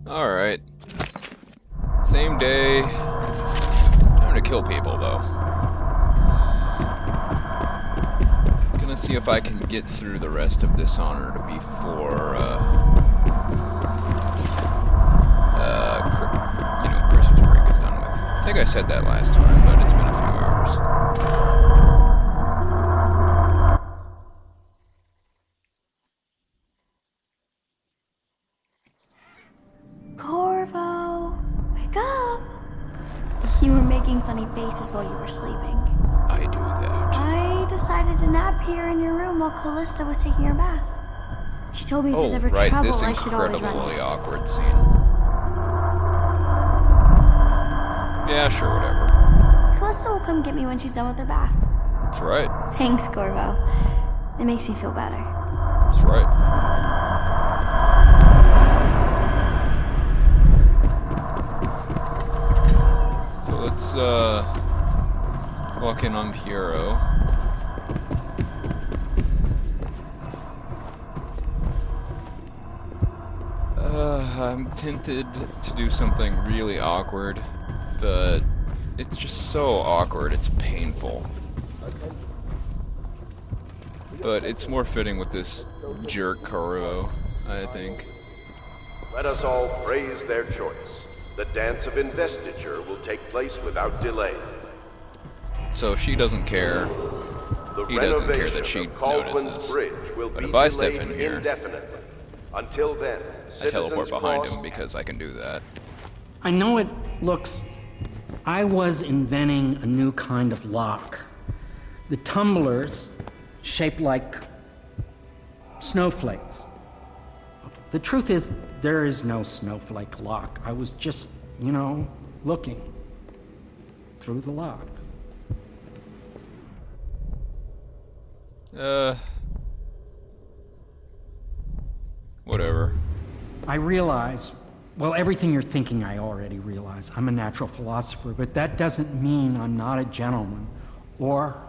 Alright. Same day. Time to kill people, though. Gonna see if I can get through the rest of Dishonored before, Christmas break is done with. I think I said that last time, but it's been a few hours. Corvo, wake up! You were making funny faces while you were sleeping. I do that. I decided to nap here in your room while Callista was taking her bath. She told me if there's ever trouble, this I should always run. incredibly awkward scene. Yeah, sure, whatever. Callista will come get me when she's done with her bath. That's right. Thanks, Corvo. It makes me feel better. That's right. So let's, walk in on Piero. I'm tempted to do something really awkward, but it's just so awkward, it's painful. But it's more fitting with this jerk Corvo, I think. Let us all praise their choice. The dance of investiture will take place without delay. So she doesn't care. He doesn't care that she notices. But if I step in here, until then, I teleport behind him because I can do that. I know it looks... I was inventing a new kind of lock. The tumblers, shaped like snowflakes. The truth is, there is no snowflake lock. I was just, looking through the lock. Whatever. I realize, well, everything you're thinking I already realize. I'm a natural philosopher, but that doesn't mean I'm not a gentleman, or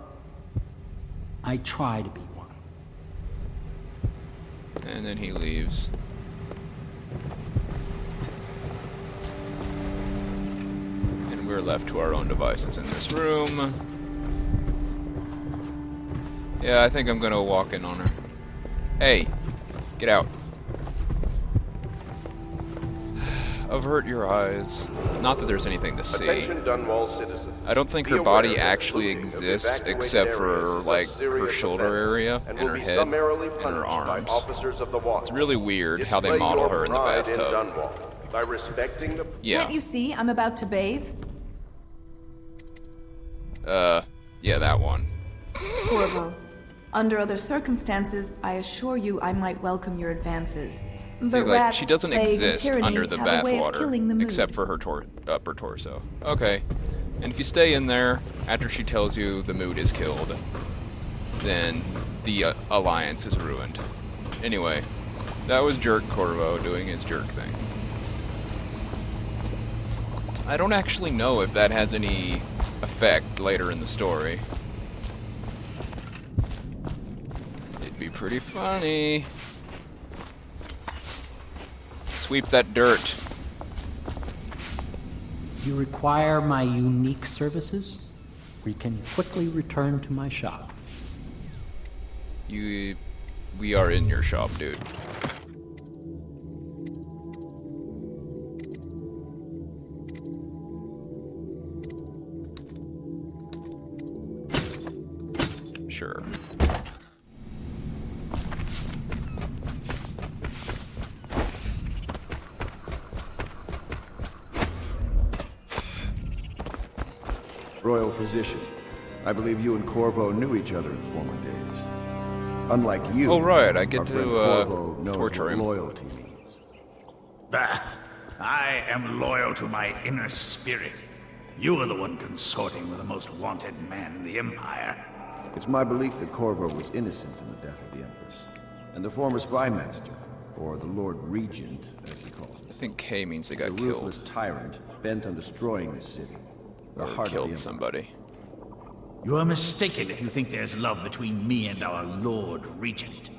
I try to be one. And then he leaves. And we're left to our own devices in this room. Yeah, I think I'm gonna walk in on her. Hey, get out. Avert your eyes. Not that there's anything to see. Attention Dunwall citizens. I don't think her body actually exists except for, like, her shoulder area and her head and her arms. It's really weird how they model her in the bathtub. By respecting the... Yeah. Can't you see I'm about to bathe? Yeah, that one. Corvo, under other circumstances, I assure you I might welcome your advances. See, But like, rats, she doesn't plague, and exist tyranny under the have a way of killing the bathwater, mood. except for her upper torso. Okay. And if you stay in there, after she tells you the mood is killed, then the alliance is ruined. Anyway, that was Jerk Corvo doing his jerk thing. I don't actually know if that has any effect later in the story. It'd be pretty funny. Sweep that dirt. You require my unique services? We can quickly return to my shop. We are in your shop, dude. Sure. Royal Physician, I believe you and Corvo knew each other in former days. Unlike you, Oh, right, I get our friend to, Corvo knows torture what him. loyalty means. Bah! I am loyal to my inner spirit. You are the one consorting with the most wanted man in the Empire. It's my belief that Corvo was innocent in the death of the Empress, and the former spy master, or the Lord Regent, as he calls I it, think K means they a got ruthless killed. tyrant bent on destroying this city. The Or heart of the killed Empire. somebody. You are mistaken if you think there's love between me and our Lord Regent.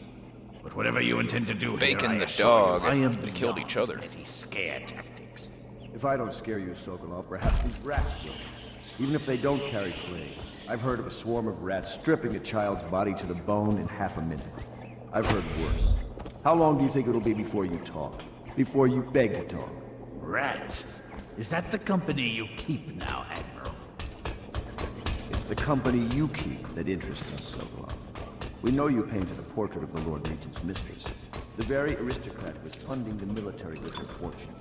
But whatever you intend to do Bacon here, I the assure dog. you, I am They killed each other. petty scare tactics. If I don't scare you, Sokolov, perhaps these rats will. Even if they don't carry plague. I've heard of a swarm of rats stripping a child's body to the bone in half a minute. I've heard worse. How long do you think it'll be before you talk? Before you beg to talk? Rats? Is that the company you keep now, Admiral? It's the company you keep that interests us, Sokolov. We know you painted a portrait of the Lord Regent's mistress. The very aristocrat who is funding the military with her fortune.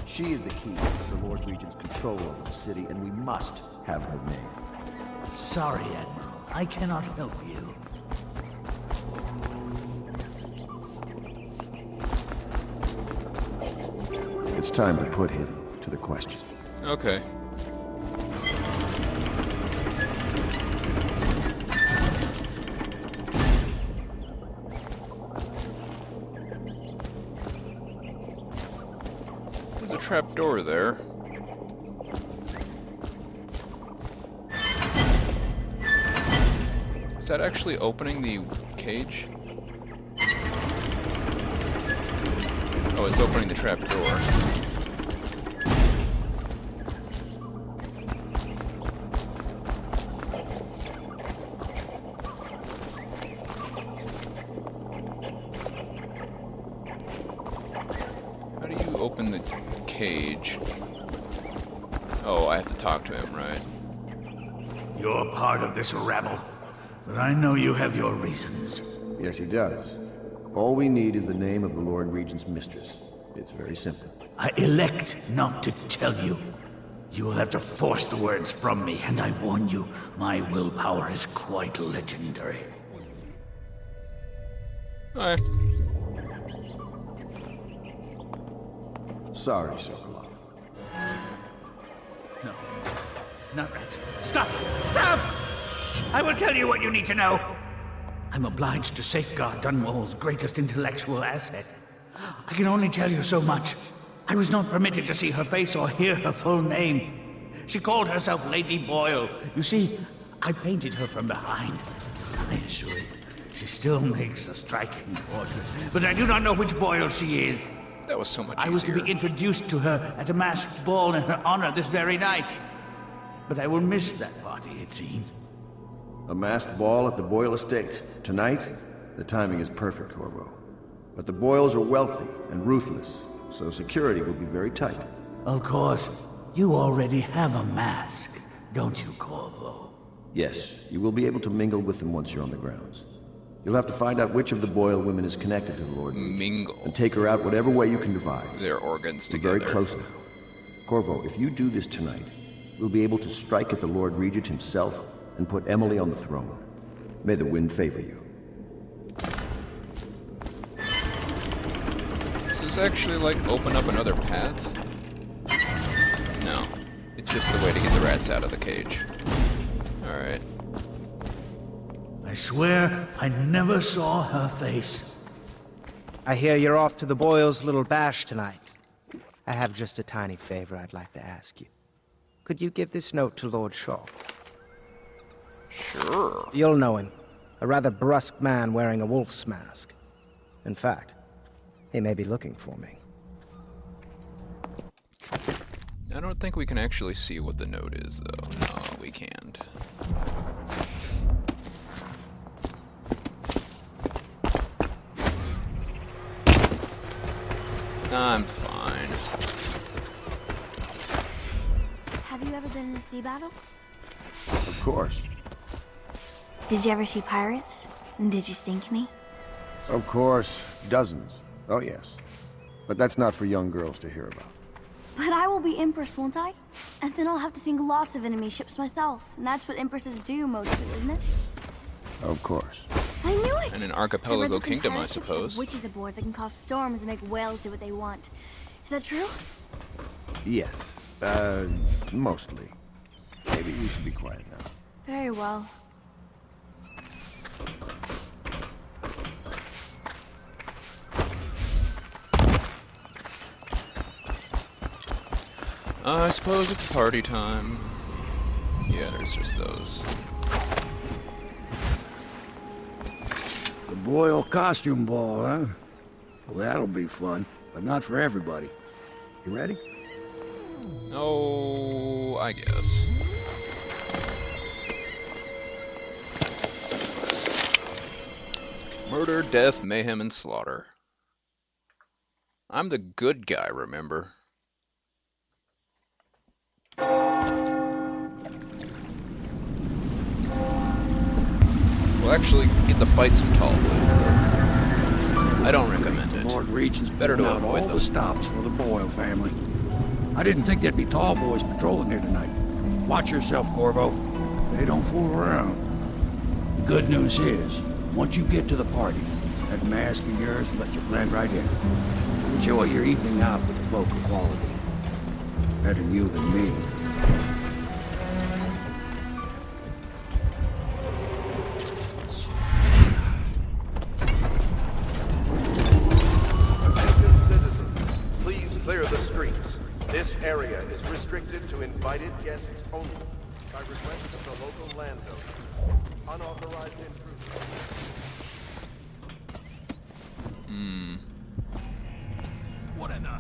She is the key to the Lord Regent's control over the city, and we must have her name. Sorry, Admiral. I cannot help you. It's time to put him to the question. Okay. There's a trap door there. Is that actually opening the cage? Oh, it's opening the trap door. How do you open the cage? Oh, I have to talk to him, right? You're part of this rabble, but I know you have your reasons. Yes, he does. All we need is the name of the Lord Regent's mistress. It's very simple. I elect not to tell you. You will have to force the words from me, and I warn you, my willpower is quite legendary. Alright. Sorry, Sokolov. No, not rats. Stop! Stop! I will tell you what you need to know. I'm obliged to safeguard Dunwall's greatest intellectual asset. I can only tell you so much. I was not permitted to see her face or hear her full name. She called herself Lady Boyle. You see, I painted her from behind. I assure you, she still makes a striking portrait. But I do not know which Boyle she is. That was so much I was to easier. be introduced to her at a masked ball in her honor this very night. But I will miss that party, it seems. A masked ball at the Boyle estate. Tonight? The timing is perfect, Corvo. But the Boyles are wealthy and ruthless, so security will be very tight. Of course, you already have a mask, don't you, Corvo? Yes, you will be able to mingle with them once you're on the grounds. You'll have to find out which of the Boyle women is connected to the Lord Regent, Mingle and take her out whatever way you can devise. their organs We're together. very close now. Corvo, if you do this tonight, we'll be able to strike at the Lord Regent himself and put Emily on the throne. May the wind favor you. Does this actually, like, open up another path? No. It's just the way to get the rats out of the cage. Alright. I swear I never saw her face. I hear you're off to the Boyles' little bash tonight. I have just a tiny favor I'd like to ask you. Could you give this note to Lord Shaw? Sure. You'll know him. A rather brusque man wearing a wolf's mask. In fact, he may be looking for me. I don't think we can actually see what the note is, though. No, we can't. I'm fine. Have you ever been in a sea battle? Of course. Did you ever see pirates? And did you sink any? Of course. Dozens. Oh, yes. But that's not for young girls to hear about. But I will be Empress, won't I? And then I'll have to sink lots of enemy ships myself. And that's what Empresses do mostly, isn't it? Of course. I knew it! And an I read archipelago that some kingdom, I pirate ships have suppose. witches aboard that can cause storms and make whales do what they want. Is that true? Yes. Mostly. Maybe you should be quiet now. Very well. I suppose it's party time. Yeah, there's just those. The Boyle costume ball, huh? Well, that'll be fun, but not for everybody. You ready? Oh, I guess. Murder, death, mayhem, and slaughter. I'm the good guy, remember? We'll actually get to fight some tall boys, though. I don't recommend it. Lord Regent's Better to out avoid all them. the stops for the Boyle family. I didn't think there'd be tall boys patrolling here tonight. Watch yourself, Corvo. They don't fool around. The good news is, once you get to the party, that mask of yours will let you blend right in. Enjoy your evening out with the folk of quality. Better you than me. Attention citizens, please clear the streets. This area is restricted to invited guests only, by request of the local landowner. Unauthorized intruders. What in the...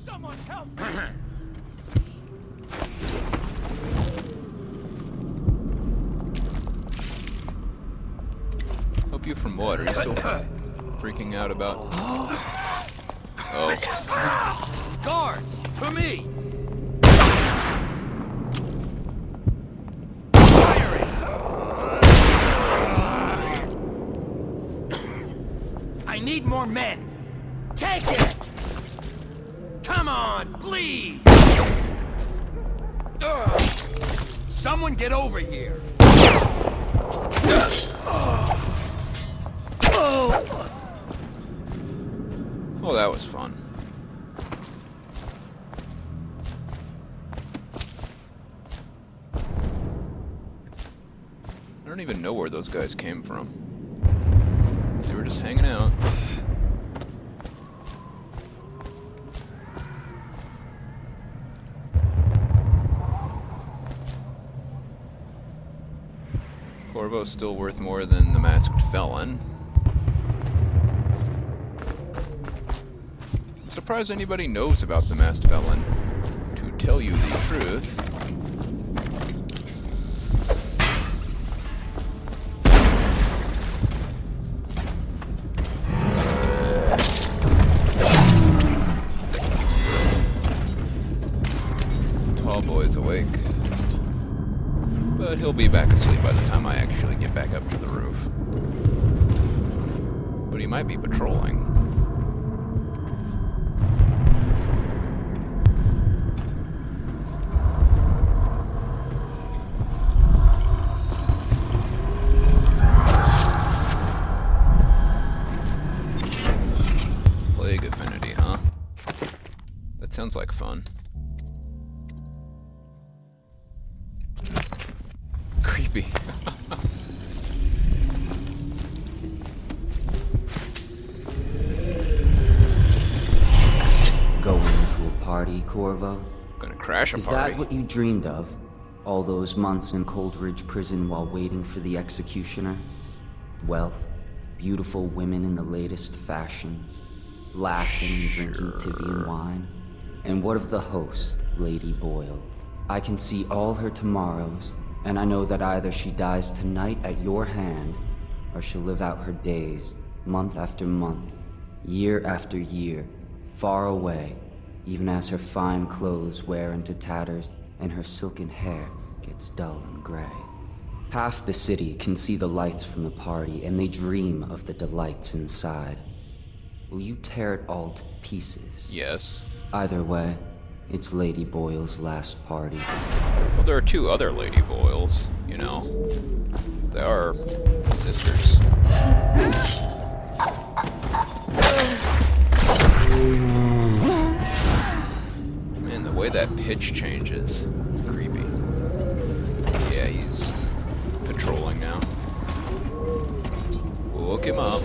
Someone help me! Help you from what? Are you still freaking out about... Oh. Guards, to me! I need more men. Take it! Come on, bleed! Someone get over here! Oh, that was fun. I don't even know where those guys came from. They were just hanging out. Corvo's still worth more than the masked felon. I'm surprised anybody knows about the masked felon. To tell you the truth, tall boy's awake. But he'll be back asleep by the time I actually get back up to the roof. But he might be patrolling. Plague Affinity, huh? That sounds like fun. Creepy. Going to a party, Corvo? Gonna crash a Is party. that what you dreamed of? All those months in Coldridge Prison while waiting for the executioner? Wealth, beautiful women in the latest fashions, laughing and drinking Tivian wine. And what of the host, Lady Boyle? I can see all her tomorrows, and I know that either she dies tonight at your hand, or she'll live out her days, month after month, year after year, far away, even as her fine clothes wear into tatters and her silken hair gets dull and gray. Half the city can see the lights from the party, and they dream of the delights inside. Will you tear it all to pieces? Yes. Either way, it's Lady Boyle's last party. Well, there are two other Lady Boyles, you know. They are sisters. Man, the way that pitch changes is creepy. Yeah, he's patrolling now. We'll look him up.